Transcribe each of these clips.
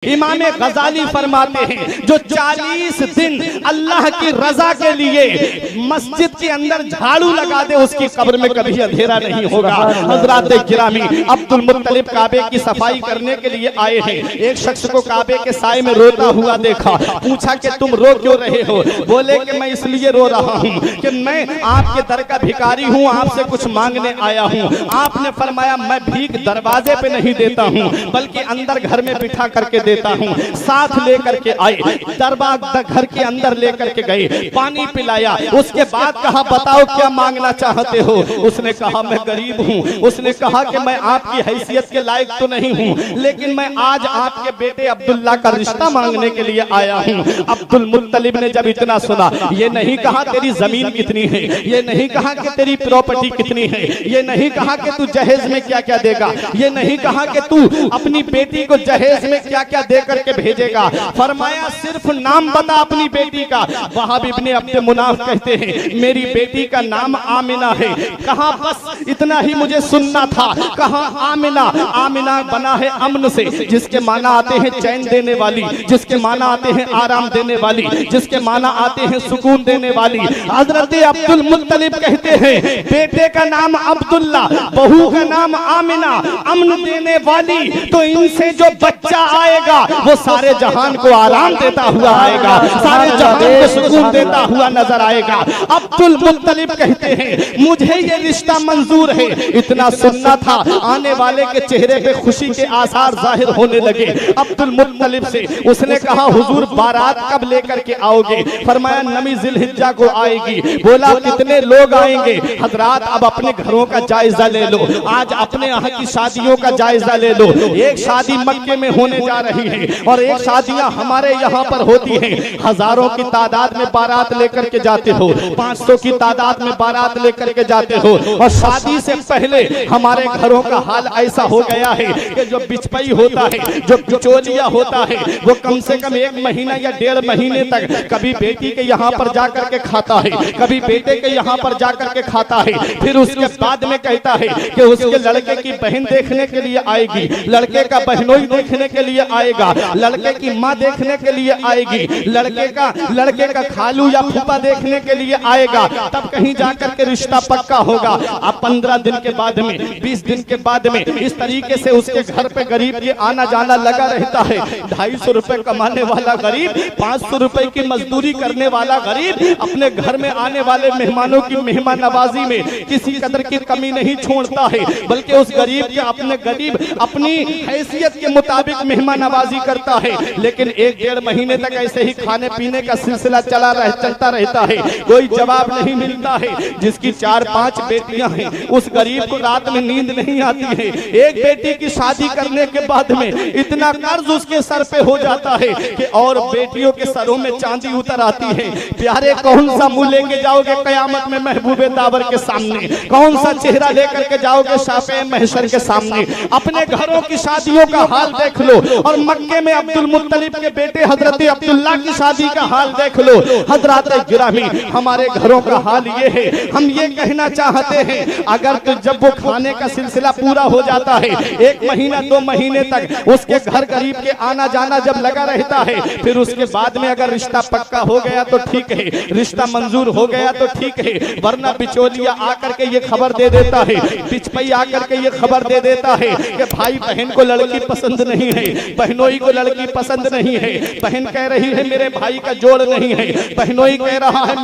इमाम गजाली फरमाते हैं जो 40 दिन अल्लाह की रजा के लिए मस्जिद के अंदर झाड़ू लगा दे उसकी कब्र में कभी अंधेरा नहीं होगा। हजरात गिरामी, अब्दुल मुत्तलिब काबे की सफाई करने के लिए आए हैं। एक शख्स को काबे के साए में रोता हुआ देखा, पूछा कि तुम रो क्यों रहे हो? बोले कि मैं इसलिए रो रहा हूँ कि मैं आपके दर का भिखारी हूँ, आपसे कुछ मांगने आया हूँ। आपने फरमाया मैं भीख दरवाजे पे नहीं देता हूँ बल्कि अंदर घर में बिठा करके देता हूँ। साथ लेकर के आए, दरबार घर के अंदर लेकर के गए, पानी पिलाया, उसके बाद कहा बताओ क्या मांगना चाहते हो? उसने कहा मैं गरीब हूँ। उसने कहा कि मैं आपकी हैसियत के लायक तो नहीं हूँ, लेकिन मैं आज आपके बेटे अब्दुल्ला का रिश्ता मांगने के लिए आया हूँ। अब्दुल मुत्तलिब ने जब इतना सुना, ये नहीं कहा तेरी जमीन कितनी है, ये नहीं कहा कि तेरी प्रॉपर्टी कितनी है, ये नहीं कहा कि तू जहेज में क्या क्या देगा, ये नहीं कहा कि तू अपनी बेटी को जहेज में क्या क्या दे करके भेजेगा। फरमाया सिर्फ नाम बता अपनी बेटी का। वहाब इब्ने अब्द मुनाफ कहते हैं मेरी बेटी का नाम आमिना है। कहा बस इतना ही मुझे सुनना था। कहा आमिना, आमिना बना है अमन से, जिसके माना आते हैं चैन देने वाली, जिसके माना आते हैं आराम देने वाली, जिसके माना आते हैं सुकून देने वाली। हजरत अब्दुल मुत्तलिब कहते हैं बेटे का नाम अब्दुल्ला, बहू का नाम आमिना, अमन देने वाली। तो इनसे जो बच्चा आएगा वो सारे जहान को आराम देता हुआ आएगा, सारे जहान को सुकून देता हुआ नजर आएगा। अब्दुल मुत्तलिब कहते हैं मुझे ये रिश्ता मंजूर है। इतना सुनना था, आने वाले के चेहरे पे खुशी के आसार जाहिर होने लगे। अब्दुल मुत्तलिब से उसने कहा हुजूर बारात कब लेकर के आओगे? फरमाया नमी जिलहिज्जा को आएगी। बोला कितने लोग आएंगे? हजरात अब अपने घरों का जायजा ले लो, आज अपने यहाँ की शादियों का जायजा ले लो। एक शादी मक्के में होने जा रही है और एक शादियां हमारे यहाँ पर होती हैं। हजारों की तादाद में बारात लेकर के जाते हो, 500 की तादाद में बारात लेकर के जाते हो, और शादी से पहले हमारे घरों का हाल ऐसा हो गया है कि जो बिचपई होता है, जो बिचौलिया होता है, वो कम से कम 1 महीना या 1.5 महीने तक कभी बेटी के यहाँ पर जाकर के खाता है, कभी बेटे के यहाँ पर जाकर के खाता है। फिर उसके बाद में कहता है कि उसके लड़के की बहन देखने के लिए आएगी, लड़के का बहनोई देखने के लिए आएगा, लड़के की माँ देखने के लिए आएगी, लड़के का खालू या फूफा देखने के लिए आएगा, तब कहीं जाकर के रिश्ता पक्का होगा। अब 15 दिन के बाद में, 20 दिन के बाद में इस तरीके से उसके घर पे गरीब के आना जाना लगा रहता है। 250 रुपए कमाने वाला गरीब, 500 रुपए की मजदूरी करने वाला गरीब अपने घर में आने वाले मेहमानों की मेहमान नवाजी में किसी कदर की कमी नहीं छोड़ता है, बल्कि उस गरीब के गरीब अपनी हैसियत के मुताबिक मेहमान नवाजी करता है। लेकिन 1-1.5 महीने तक ऐसे ही खाने पीने का सिलसिला चलता रहता है, कोई जवाब नहीं मिलता है। जिसकी 4-5 बेटियां हैं उस गरीब को रात में नींद नहीं आती है। एक बेटी की शादी करने के बाद में इतना कर्ज उसके सर पे हो जाता है कि और बेटियों के सरों में चांदी उतर आती है। प्यारे कौन सा मुंह लेके जाओगे कयामत में महबूबे दावर के सामने? कौन सा चेहरा लेकर के जाओगे शाफे महशर के सामने? अपने घरों की शादियों का हाल देख लो और मक्के में अब्दुल मुत्तलिब के बेटे हजरत अब्दुल्ला की शादी का हाल देख लो। हजरत गिरामी, हमारे घरों का हाल ये है। हम ये कहना चाहते हैं अगर तो जब वो खाने का सिलसिला पूरा हो जाता है, 1 महीना 2 महीने तक उसके घर गरीब के आना जाना जब लगा रहता है, फिर उसके बाद में अगर रिश्ता पक्का हो गया तो ठीक है, रिश्ता मंजूर हो गया तो ठीक है। वरना बिचौलिया आकर के ये खबर दे देता है, बिचपई आकर के ये खबर दे देता है कि भाई बहन को लड़की पसंद नहीं है, बहनोई को लड़की पसंद नहीं है, बहन कह रही है मेरे भाई का जोड़ नहीं है, बहनोई कह रहा है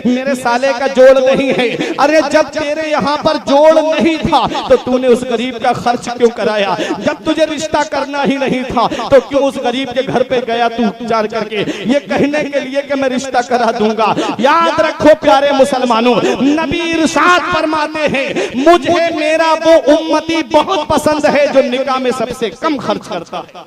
मेरे साले का जोड़ नहीं है। अरे जब तेरे यहाँ पर जोड़ नहीं था तो तूने उस गरीब का खर्च क्यों कराया? जब तुझे रिश्ता करना ही नहीं था तो क्यों उस गरीब के घर पे गया तू जार करके ये कहने के लिए कि मैं रिश्ता करा दूंगा? याद रखो प्यारे मुसलमानों, नबी इरशाद फरमाते हैं मुझे मेरा वो उम्मती बहुत पसंद है जो निकाह में सबसे कम खर्च करता है।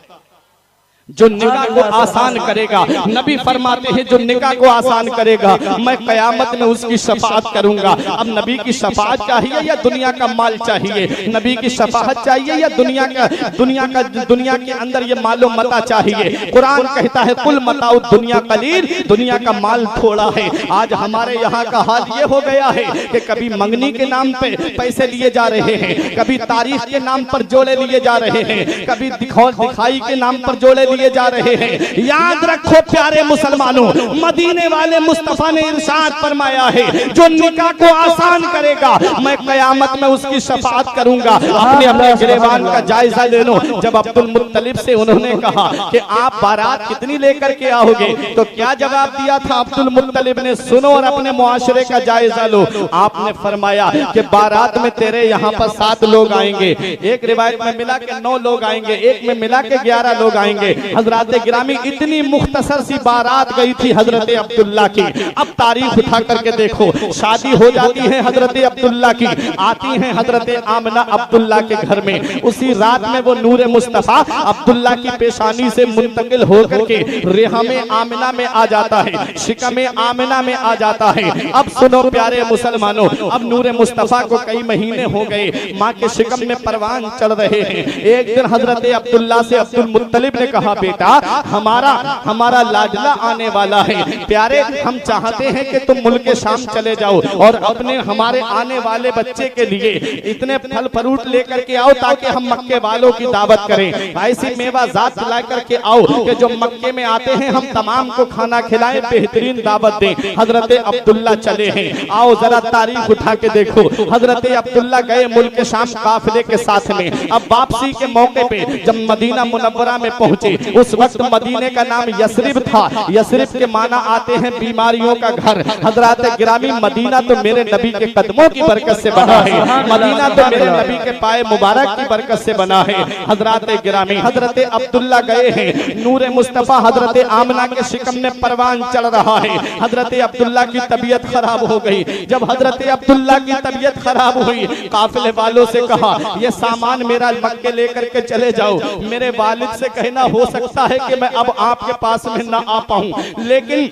जो निकाह को आसान करेगा, नबी फरमाते हैं जो निकाह को आसान करेगा मैं कयामत में उसकी शफाअत करूंगा। अब नबी की शफाअत चाहिए या दुनिया का माल चाहिए? नबी की शफाअत चाहिए या दुनिया के अंदर ये मालो मता चाहिए? कुरान कहता है कुल मताउ दुनिया कलील, दुनिया का माल थोड़ा है। आज हमारे यहाँ का हाल ये हो गया है कि कभी मंगनी के नाम पे पैसे लिए जा रहे हैं, कभी तारीख के नाम पर जोड़े लिए जा रहे हैं, कभी दिखाई के नाम पर जोड़े लिए जा रहे हैं। याद रखो प्यारे मुसलमानों, मदीने वाले मुस्तफा ने इरशाद फरमाया है जो निकाह को आसान करेगा मैं कयामत में उसकी शफाअत करूंगा। अपने अपने गिरेबान का जायजा ले लो। जब अब्दुल मुत्तलिब से उन्होंने कहा कि आप बारात कितनी लेकर के आओगे, तो क्या जवाब दिया था अब्दुल मुत्तलिब ने? सुनो और अपने मुआशरे का जायजा लो। आपने फरमाया कि बारात में तेरे यहाँ पर 7 लोग आएंगे, एक रिवायत में मिला के 9 लोग आएंगे, एक में मिला के 11 लोग आएंगे। हजरत गिरामी इतनी मुख्तसर सी बारात गई थी हजरत अब्दुल्ला की। अब तारीख उठा करके देखो, शादी हो जाती है हजरत अब्दुल्ला की, आती है हजरत आमना अब्दुल्ला के घर में। उसी रात में वो नूर मुस्तफा अब्दुल्ला की पेशानी से मुंतकिल होकर के रेहम आमिना में आ जाता है, शिकम आमिना में आ जाता है। अब सुनो प्यारे मुसलमानों, अब नूर मुस्तफा को कई महीने हो गए माँ के शिकम में परवान चढ़ रहे हैं। एक दिन हजरत अब्दुल्ला से अब्दुल मुत्तलिब ने कहा बेटा हमारा लाडला आने वाला है, प्यारे हम चाहते हैं कि तुम मुल्क शाम चले जाओ और अपने हमारे आने वाले बच्चे के लिए इतने फल फ्रूट लेकर के आओ ताकि हम मक्के वालों की दावत करें। ऐसी मेवा जात ला करके आओ कि जो मक्के में आते हैं हम तमाम को खाना खिलाएं, बेहतरीन दावत दें। हजरत अब्दुल्ला चले हैं। आओ जरा तारीख उठा के देखो। हजरत अब्दुल्ला गए मुल्क शाम काफिले के साथ में। अब वापसी के मौके पे जब मदीना मुनव्वरा में पहुंचे, उस वक्त मदीने का नाम यसरिब था। यसरिब के माना आते हैं बीमारियों का घर। हजरत गिरामी मदीना तो मेरे नबी के कदमों की बरकत से बना है, मदीना तो मेरे नबी के पाए मुबारक की बरकत से बना है। हजरत गिरामी हजरत अब्दुल्ला गए हैं, नूर मुस्तफा हजरत आमना के शिकम में परवान चढ़ रहा है। हजरत अब्दुल्ला की तबीयत खराब हो गई। जब हजरत अब्दुल्ला की तबीयत खराब हुई, काफिले वालों से कहा ये सामान मेरा मक्के लेकर के चले जाओ। मेरे वालिद से कहना हो सकता है कि मैं अब आपके पास में ना आ पाऊं, लेकिन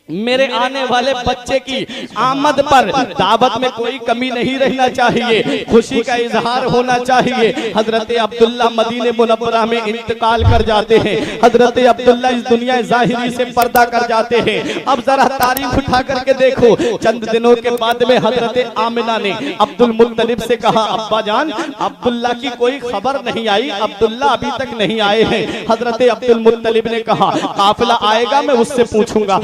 मेरे आने वाले बच्चे की आमद पर दावत में कोई कमी नहीं रहना चाहिए, खुशी का इजहार होना चाहिए। हजरत अब्दुल्ला मदीने मुनव्वरा में इंतकाल कर जाते हैं। हजरत अब्दुल्ला इस दुनिया ज़ाहिरी से पर्दा कर जाते हैं। अब जरा तारीख उठा करके देखो, चंद दिनों के बाद में हजरत आमिना ने अब्दुल मुत्तलिब से कहा अब्बा जान अब्दुल्ला की कोई खबर नहीं आई, अब्दुल्ला अभी तक नहीं आए हैं। हजरत अब्दुल मुत्तलिब ने कहा काफिला आएगा मैं उससे पूछूंगा।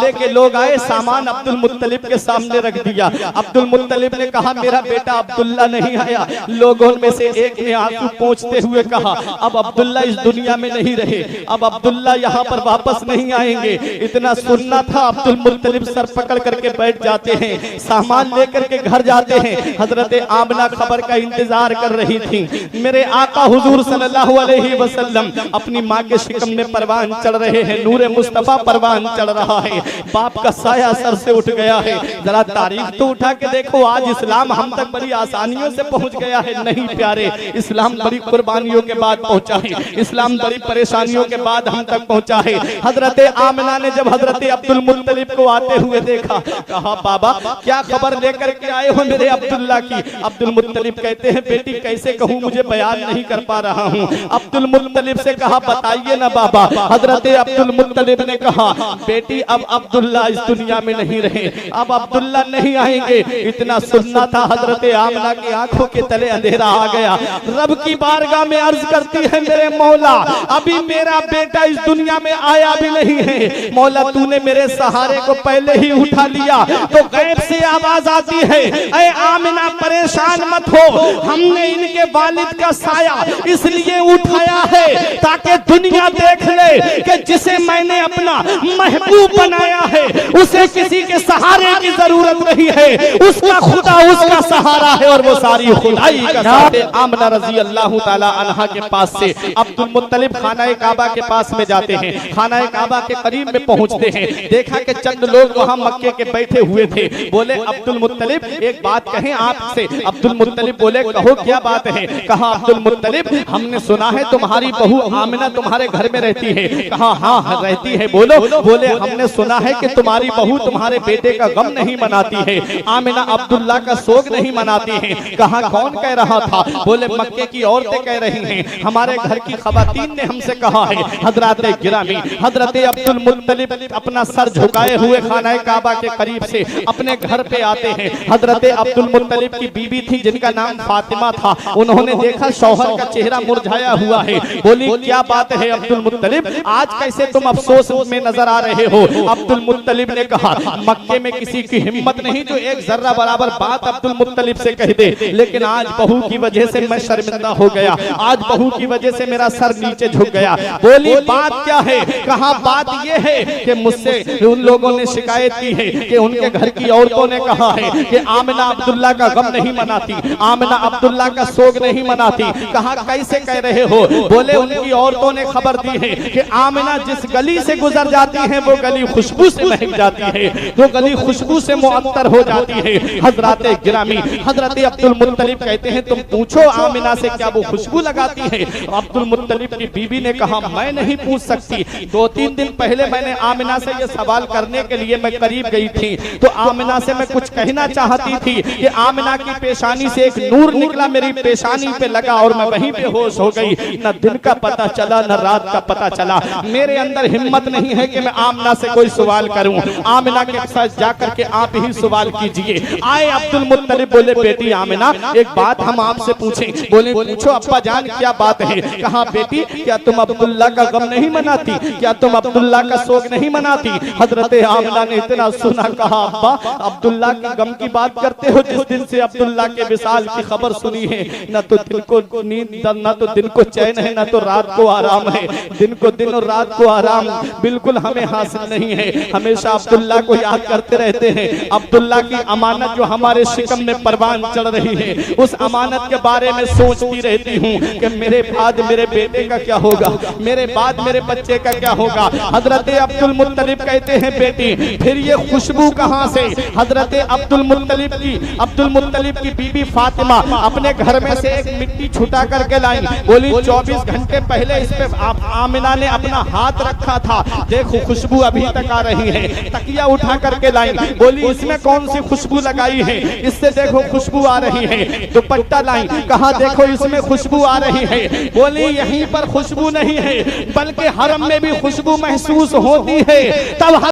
के लोग आए, सामान अब्दुल मुत्तलिब के सामने रख दिया। अब्दुल मुत्तलिब ने कहा मेरा बेटा अब्दुल्ला नहीं आया। लोगों में से एक ने आंसू पोंछते हुए कहा अब अब्दुल्ला इस दुनिया में नहीं रहे, अब अब्दुल्ला यहाँ पर वापस नहीं आएंगे। इतना सुनना था, अब्दुल मुत्तलिब सर पकड़ करके बैठ जाते हैं, सामान लेकर के घर जाते हैं। हजरत आमना खबर का इंतजार कर रही थी। मेरे आका हुजूर सल्लल्लाहु अलैहि वसल्लम अपनी माँ के शिकम में परवान चढ़ रहे हैं, नूरे मुस्तफा परवान चढ़ रहा है। बाप का साया सर से उठ गया है। जरा तारीख तो उठा के देखो, आज इस्लाम हम तक बड़ी आसानियों से पहुंच गया है। नहीं प्यारे, इस्लाम बड़ी कुर्बानियों के बाद पहुंचा है, इस्लाम बड़ी परेशानियों के बाद हम तक पहुंचा है। हजरत आमिना ने जब हजरत अब्दुल मुत्तलिब को आते हुए देखा, कहा बाबा क्या खबर लेकर के आए हो मेरे अब्दुल्ला की? अब्दुल मुत्तलिब कहते हैं बेटी कैसे कहूँ, मुझे बयान नहीं कर पा रहा हूँ। अब्दुल मुत्तलिब से कहा बताइए ना बाबा। हजरत अब्दुल मुत्तलिब ने कहा बेटी अब अब्दुल्ला इस दुनिया में नहीं रहे, अब अब्दुल्ला नहीं आएंगे। इतना सुनना था, हजरत आमना की आंखों के तले अंधेरा आ गया। रब की बारगाह में अर्ज करती है मेरे मौला अभी मेरा बेटा इस दुनिया में आया भी नहीं है। मौला तूने मेरे सहारे को पहले ही उठा लिया। तो गैब से आवाज आती है ऐ आमिना परेशान मत हो, हमने इनके वालिद का साया इसलिए उठाया है ताकि दुनिया देख ले कि जिसे मैंने अपना महबूब बनाया है उसे किसी के सहारे की जरूरत नहीं है, उसका खुदा उसका सहारा है और वो सारी खुदाई का साथ है। आमना रजी अल्लाह ताला अन्हा के पास से अब्दुल मुत्तलिब खाना काबा के पास में जाते हैं। खाना काबा के करीब में पहुंचते हैं, देखा कि चंद लोग वहां मक्के के बैठे हुए थे। बोले अब्दुल मुत्तलिब एक बात कहें आपसे। अब्दुल मुत्तलिब बोले कहो क्या बात है? कहा अब्दुल मुत्तलिब हमने सुना है तुम्हारी बहू आमिना तुम्हारे घर में रहती है? कहा हाँ रहती है। बोलो बोले हमने सुना है कि तुम्हारी बहू तुम्हारे बेटे का गम नहीं मनाती है, आमिना अब्दुल्ला का शोक नहीं मनाती है। कहा कौन कह रहा था? बोले मक्के की औरतें कह रही हैं, हमारे घर की खवातीन ने हमसे कहा है। हजरत गिरामी हजरत अब्दुल मुत्तलिब अपना सर झुकाए हुए खाना काबा के करीब से अपने घर पे आते हैं। हजरत अब्दुल मुत्तलिब की बीबी थी जिनका नाम फातिमा था। उन्होंने देखा शौहर का चेहरा मुरझाया हुआ है। बोली क्या बात है अब्दुल मुत्तलिब, आज कैसे तुम अफसोस में नजर आ रहे हो? अब्दुल मुत्तलिब ने कहा मक्के में किसी की हिम्मत नहीं जो एक जर्रा बराबर बात अब्दुल मुत्तलिब से कह दे, लेकिन आज बहू की वजह से मैं शर्मिंदा हो गया, आज बहू की वजह से मेरा सर नीचे झुक गया। बोली बात क्या है? कहा बात यह है कि मुझसे उन लोगों ने शिकायत की है कि उनके घर की औरतों ने कहा है कि आमिना अब्दुल्ला का गम नहीं मनाती, आमिना अब्दुल्ला का शोक नहीं मनाती। कहा कैसे कह रहे हो? बोले उनकी औरतों ने खबर दी है कि आमिना जिस गली से गुजर जाती है वो गली खुशबू से महक जाती है, वो गली खुशबू से मुअत्तर हो जाती है। हजरत गिरामी हजरत अब्दुल मुत्तलिब कहते हैं तुम पूछो आमिना से क्या वो खुशबू लगाती है? अब्दुल मुत्तलिब की बीबी ने कहा मैं नहीं पूछ सकती, 2-3 दिन पहले मैंने आमिना से ये सवाल करने के लिए मैं करीब गई थी, तो आमिना से मैं कुछ कहना चाहती थी कि आमिना की पेशानी से एक नूर निकला, मेरी पेशानी पे लगा और मैं वहीं पे होश हो गई। न दिन का पता चला न रात का पता चला। मेरे अंदर हिम्मत नहीं है कि मैं आमिना से कोई सवाल करूं। आमिना के साथ जाकर के आप ही सवाल कीजिए। आए अब्दुल मुत्तलिब बोले बेटी आमिना एक बात हम आपसे पूछें। बोले पूछो अब्बा जान क्या बात है? कहा बेटी क्या तुम अब्दुल्ला का गम नहीं मनाती, क्या तुम अब्दुल्ला का शोक नहीं मनाती? हजरत आमिना ने इतना सुना, कहा अब्बा अब्दुल्ला के गम की बात करते हो? जिस दिन से अब्दुल्ला के विसाल की खबर सुनी है न तो दिन को नींद, न तो दिन को चैन है, न तो रात को आराम है। दिन को दिन और रात को आराम बिल्कुल हमें हासिल नहीं है। हमेशा अब्दुल्ला को याद करते रहते हैं। अब्दुल्ला की अमानत जो हमारे शिकम में परवान चढ़ रही है, उस अमानत के बारे में सोचती रहती हूँ कि मेरे बाद मेरे बेटे का क्या होगा, मेरे बाद मेरे बच्चे का क्या होगा। हजरत अब्दुल मुत्तलिब कहते हैं बेटी फिर ये खुशबू कहाँ से? हजरत अब्दुल मुत्तलिब की बीबी फातिमा अपने घर में से एक मिट्टी छुटा करके लाई। बोली 24 घंटे पहले इस पे आमिना ने अपना हाथ रखा था, देखो खुशबू अभी तक आ रही है। तकिया उठा करके लाई। बोली इसमें कौन सी खुशबू लगाई है? इससे देखो खुशबू आ रही है। दुपट्टा लाई, कहा देखो इसमें खुशबू आ रही है। बोली यहीं पर खुशबू नहीं है बल्कि हरम में भी खुशबू महसूस होती है। तब